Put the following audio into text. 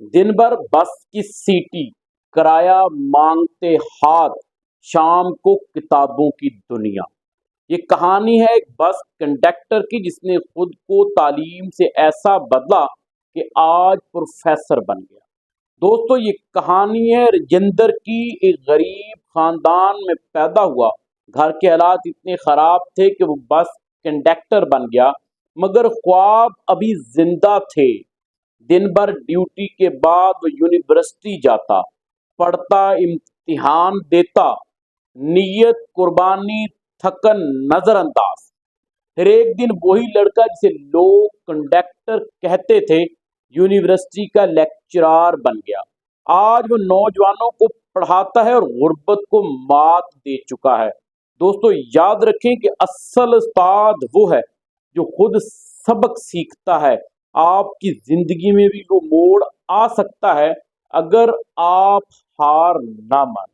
دن بھر بس کی سیٹی، کرایہ مانگتے ہاتھ، شام کو کتابوں کی دنیا۔ یہ کہانی ہے ایک بس کنڈکٹر کی جس نے خود کو تعلیم سے ایسا بدلا کہ آج پروفیسر بن گیا۔ دوستو، یہ کہانی ہے رجندر کی۔ ایک غریب خاندان میں پیدا ہوا، گھر کے حالات اتنے خراب تھے کہ وہ بس کنڈکٹر بن گیا، مگر خواب ابھی زندہ تھے۔ دن بھر ڈیوٹی کے بعد وہ یونیورسٹی جاتا، پڑھتا، امتحان دیتا، نیت، قربانی، تھکن نظر انداز۔ پھر ایک دن وہی لڑکا جسے لوگ کنڈکٹر کہتے تھے، یونیورسٹی کا لیکچرار بن گیا۔ آج وہ نوجوانوں کو پڑھاتا ہے اور غربت کو مات دے چکا ہے۔ دوستو، یاد رکھیں کہ اصل استاد وہ ہے جو خود سبق سیکھتا ہے۔ آپ کی زندگی میں بھی وہ موڑ آ سکتا ہے اگر آپ ہار نہ مانیں۔